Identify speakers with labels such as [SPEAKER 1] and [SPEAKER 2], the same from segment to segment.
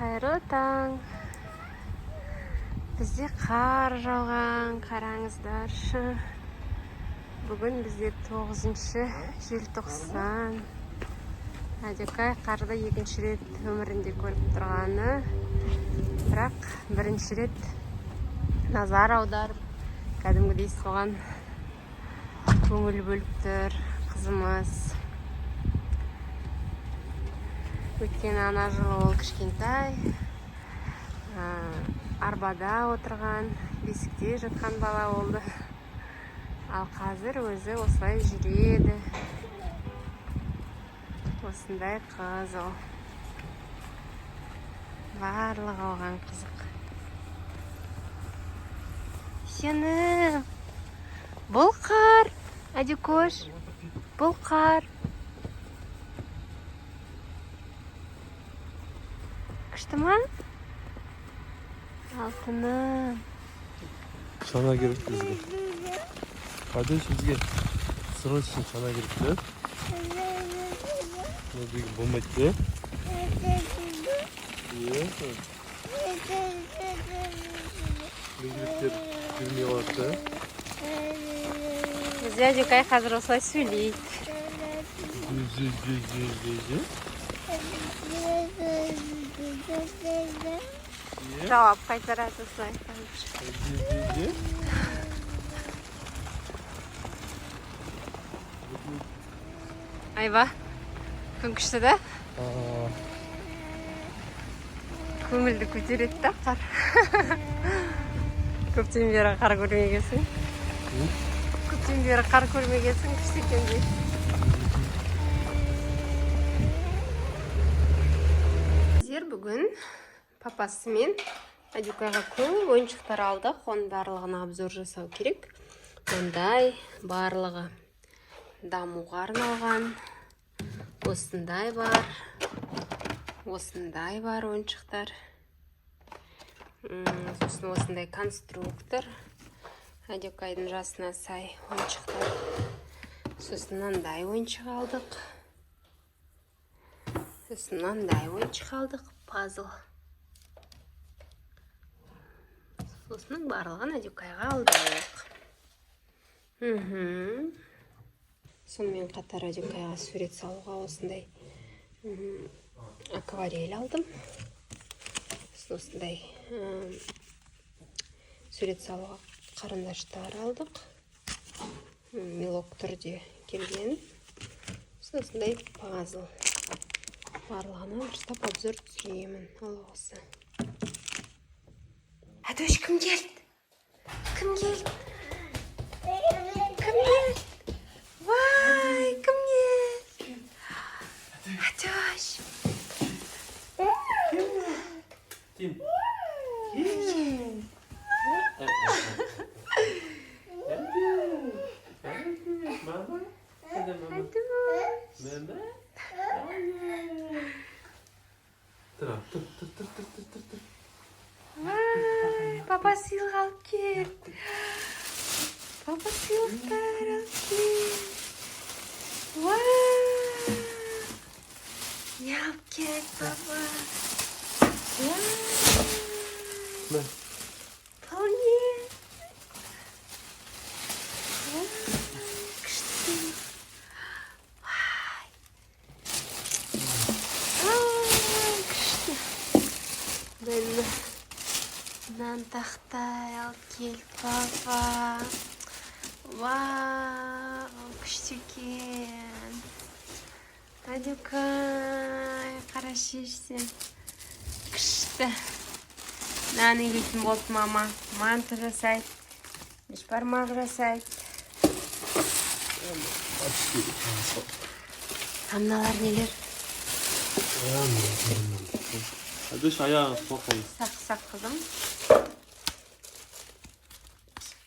[SPEAKER 1] Қайырлы таң. Бізде қар жауған, қараңыздаршы. Бүгін бізде 9 желтоқсан. Әдекай қарды екінші рет өмірінде көріп тұрғаны. Бірақ бірінші рет назар аударып, кәдімгідей соған көңіл бөліп тұр қызымыз. Өткен ана жылы ол кішкентай, арбада отырған, бесікте жатқан бала болды. Ал қазір өзі осылай жүреді. Осындай қыз ол. Барлығы оған қызық. Сенім, бұл қар, Әдекош, бұл қар. Күшті ма? Алтыным.
[SPEAKER 2] Шана керек бізге. Қадеш бізге срочно шана керек те. Ne büyük bomba etti. İyi. Büyükler gülmeye baktı.
[SPEAKER 1] Бізде Әдекай қазір осылай сөйлейді. Жауап қайтарады осылай. Айва, күн күшті да? Көңілді көтереді да қар. Көптен бері қар көрмегенсің. Көптен бері қар көрмегенсің, күшті екен дейді. Бүгін папасымен Әдекайға көп ойыншықтар алдық. Оның барлығына обзор жасау керек. Ондай барлығы дамуға арналған. Осындай бар. Осындай бар ойыншықтар. Сосын осындай конструктор. Әдекайдың жасына сай ойыншықтар. Сосын мынандай ойыншық алдық. Сосын мынандай ойыншық алдық. Пазл. Осының барлығын Әдекайға алдық. Сонымен қатар Әдекайға сурет салуға осындай акварель алдым. Осындай сурет салуға қарындаштар алдық. Мелок түрде келген. Осындай пазл. Барлығына дұрыстап обзор түсіремін. Ал осы. Әдеш, кім келді? Кім келді? Кім келді? Вай, кім келді? Әдеш.
[SPEAKER 2] Кім?
[SPEAKER 1] Папа сыйлық алып келді. Папа сыйлықтар алып келді. Вау! Не алып келді, папа?
[SPEAKER 2] Ne?
[SPEAKER 1] Бұл не? Күшті. Күшті. Бұл нан тақтай алып келді, папа. Вау, күшті екен. Әдекай, қара шешсен. Күшті. Нан илейтін болды мама. Манты жасайды. Бешбармақ жасайды. Мыналар нелер?
[SPEAKER 2] Әдеш аяғы қорқайыз.
[SPEAKER 1] Сақ қызым.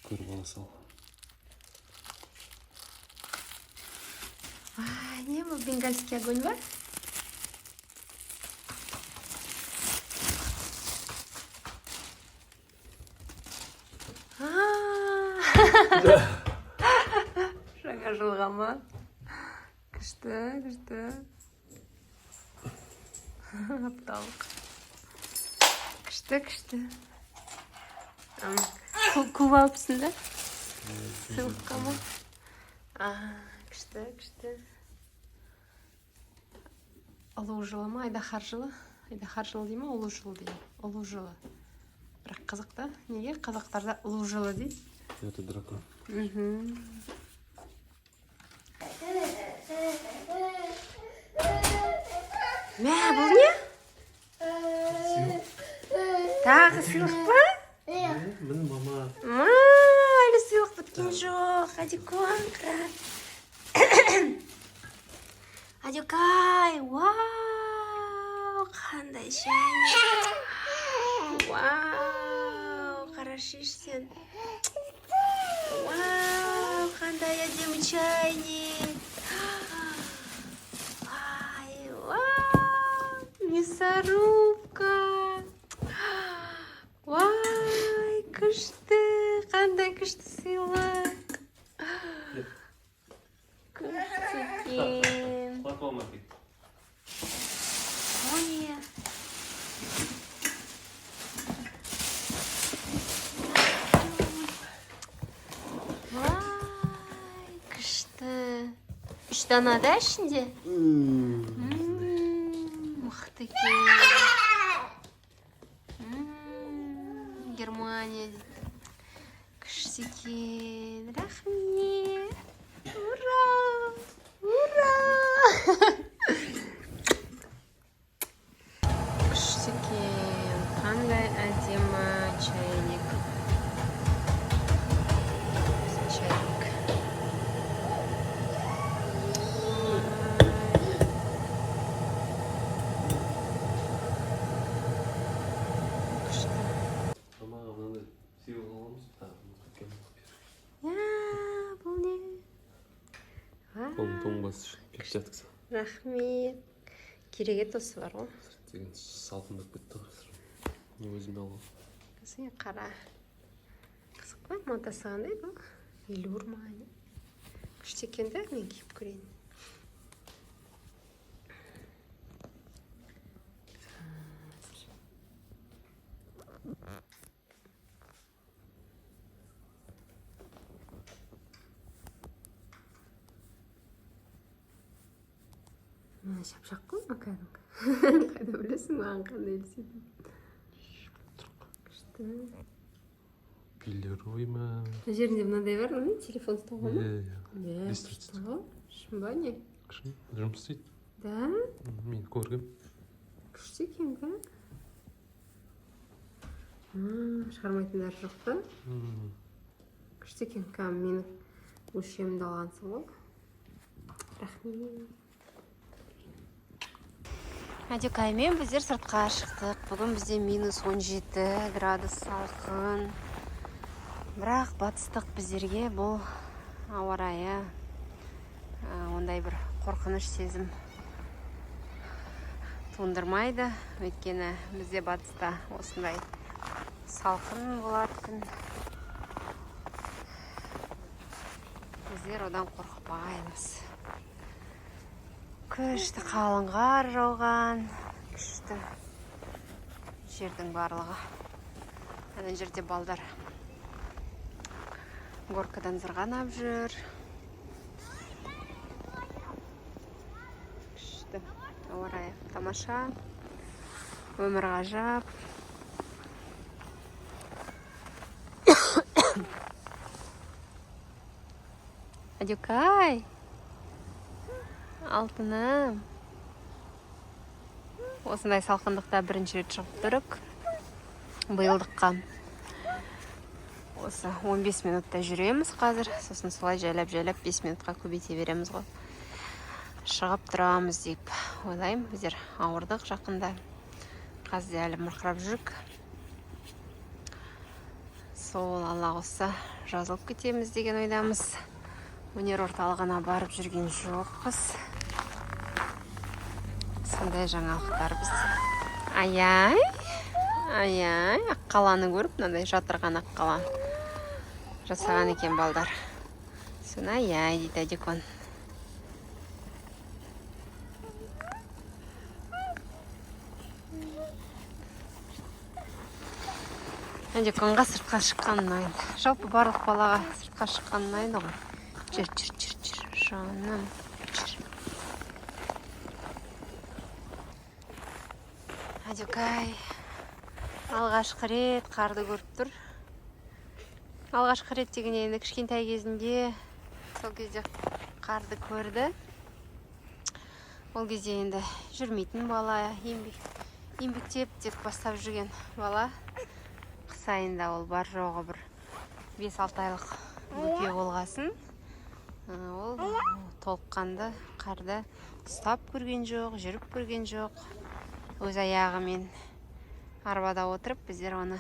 [SPEAKER 2] Көріп аласың.
[SPEAKER 1] Не бұл бенгальский огонь бар? Жаңа жылған ба? Күшті. Апталық. Күшті. Көп алыпсың да? Сыйлыққа ма? Күшті. Ұлу жылы ма? Айдаһар жылы? Айдаһар жылы дей ма? Ұлу жылы дей ма? Ұлу жылы. Бірақ қазақта неге қазақтарда ұлу жылы дейді?
[SPEAKER 2] Это дракон.
[SPEAKER 1] Мә, бұл не? Тағы сыйлық па?
[SPEAKER 2] Мін мама.
[SPEAKER 1] Әлі сыйлық біткен жоқ. Адюкай, Адюкай, вау, қандай және. Вау, қарашиш сен. Вау, қандай әдемі чайник. Вау, мясорубка. Вай, күшті, қандай күшті сыйлық. Күшті екен.
[SPEAKER 2] Платформа дейді.
[SPEAKER 1] О не? Вай, күшті. 3 дана да ішінде? Мықты екен. Германия дейді. Күшті екен. Рахмет. Ура! Ура! Күшті екен. Қандай әдемі чайник. Чайник.
[SPEAKER 2] Мамаға мынандай сыйлық аламыз.
[SPEAKER 1] Бұл не?
[SPEAKER 2] Тоңбасы кеп жатқыза.
[SPEAKER 1] Рахмет. Керек ет осы бар ғой.
[SPEAKER 2] Деген салтындап кетті ғой. Өзіме алам.
[SPEAKER 1] Сен қара. Қызық па? Матасы қандай бұл? Елур ма? Күшті екен да, мен киіп көрейін. Шапшақ қой ма кәдімгі? Қайда білесің маған қандай елесетін? Күшті.
[SPEAKER 2] Гилерой ма?
[SPEAKER 1] Мына жерінде мынандай бар ма? Телефон ұстауға ма?
[SPEAKER 2] Иә.
[SPEAKER 1] Ұстауға? Шын ба не?
[SPEAKER 2] Шын, жұмыс істейді.
[SPEAKER 1] Да?
[SPEAKER 2] Мен көргем.
[SPEAKER 1] Күшті екен да? Шығармайтындар жоқ та? Күшті екен кәм менің өлшемімді алғансың ғой. Рахмет. Адюкаймен біздер сыртқа шықтық. Бүгін бізде минус 17 градус салқын. Бірақ батыстық біздерге бұл ауа райы ондай бір қорқыныш сезім туындырмайды. Өйткені бізде батыста осындай салқын болады күн. Біздер одан қорықпаймыз. Күшті қалың қар жауған. Күшті жердің барлығы. Ана жерде балдар горкадан зырғанап жүр. Күшті ауа райы тамаша. Өмір ғажап. Адюкай, алтыным. Осындай салқындықта бірінші рет шығып тұрық. Биылдыққа. Осы 15 минутта жүреміз қазір. Сосын солай жайлап 5 минутқа көбейте береміз ғой. Шығып тұрамыз деп ойлаймын. Біздер ауырдық жақында. Қазір әлі мұрқырап жүрік. Сол Алла қосса жазылып кетеміз деген ойдамыз. Өнер орталығына барып жүрген жоқпыз. Сондай жаңалықтар бізде. Ай-ай, аққаланы көріп, мынандай жатырған аққала жасаған екен балдар. Соны ай-ай дейді Адюкон. Әдеконға сыртқа шыққан ұнайды. Жалпы барлық балаға сыртқа шыққан ұнайды ғой. Жүр. Жаным. Жүр. Әдекай. Алғашқы рет қарды көріп тұр. Алғашқы рет деген енді кішкентай кезінде сол кезде қарды көрді. Ол кезде енді жүрмейтін бала, еңбектеп тек бастап жүрген бала. Қыс айында ол бар жоғы бір 5-6 айлық бөпе болғасын. Ол толыққанды қарды ұстап көрген жоқ, жүріп көрген жоқ. Өз аяғымен арбада отырып, біздер оны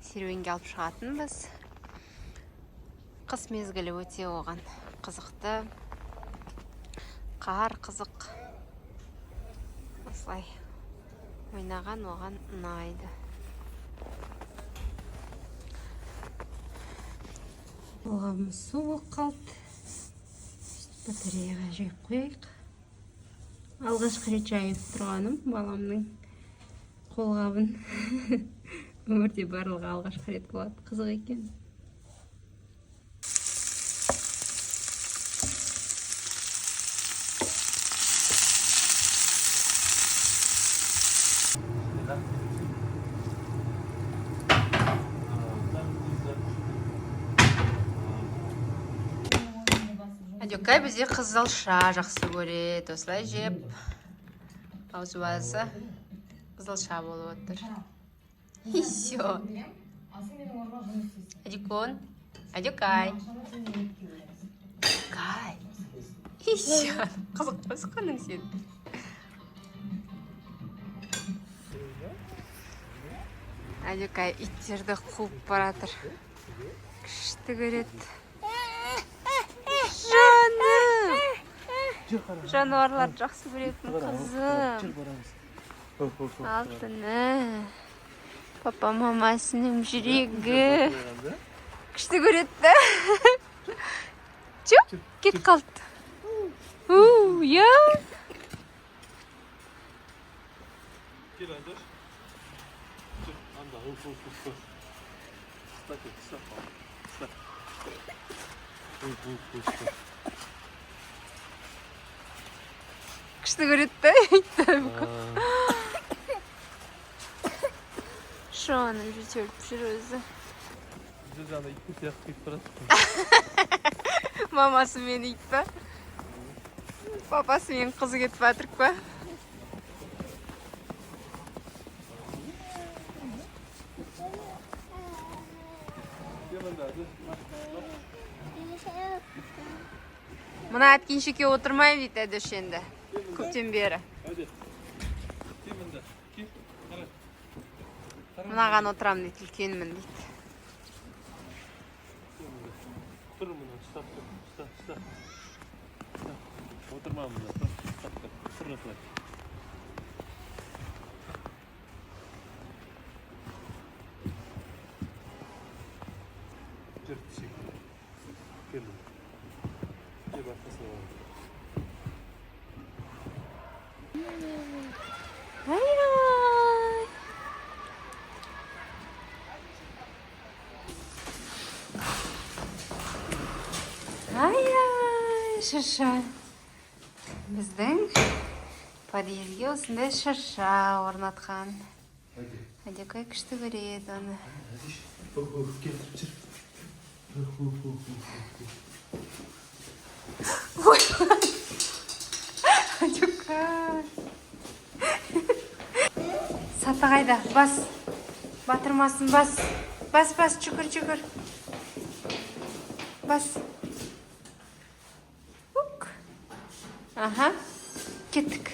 [SPEAKER 1] серуенге алып шығатынбыз. Қыс мезгілі өте оған қызықты. Қар қызық. Осылай ойнаған оған ұнайды. Қолғабымыз суық қалды. Батареяға жайып қойайық. Алғашқы рет жайып тұрғаным баламның қолғабын. Өмірде барлығы алғашқы рет болады. Қызық екен. Әдекай бізде қызылша жақсы көреді. Осылай жеп, аузы қызылша болып отыр. И всё. Әдекон, Әдекай. Әдекай. И всё. Қызық қосқаның сен. Әдекай иттерді қуып баратыр. Күшті көреді. Жануарлар жақсы көретін қызым. Алтыны. Папа мамасының жүрегі. Күшті көреді. Чоп, кет қалды. Я.
[SPEAKER 2] Gel Anders. Çık. Anda. Huf. Islat.
[SPEAKER 1] Күшті көреді. Шоның жүріп жүр өзі.
[SPEAKER 2] Жүз ана итті сияқты ит барады.
[SPEAKER 1] Мамасы мен ит па? Папасы мен қызы кетіп батырып па? Мұна әткеншеке отырмай дейді әдөш енді. Көптен бері. Мұнаған отырам дейді, үлкенмін дейді.
[SPEAKER 2] Тұр мұна, ұстап. Отырма мұна, тұр осылай. Жүр, түсек. Кел мұна. Кел басқасына бар.
[SPEAKER 1] Шырша. Біздің подъезге осындай шырша орнатқан. Әдекай күшті көреді оны. Әдекай. Саты қайда? Бас. Батырмасын бас. Бас, жүгір. Бас. Аха. Кеттік.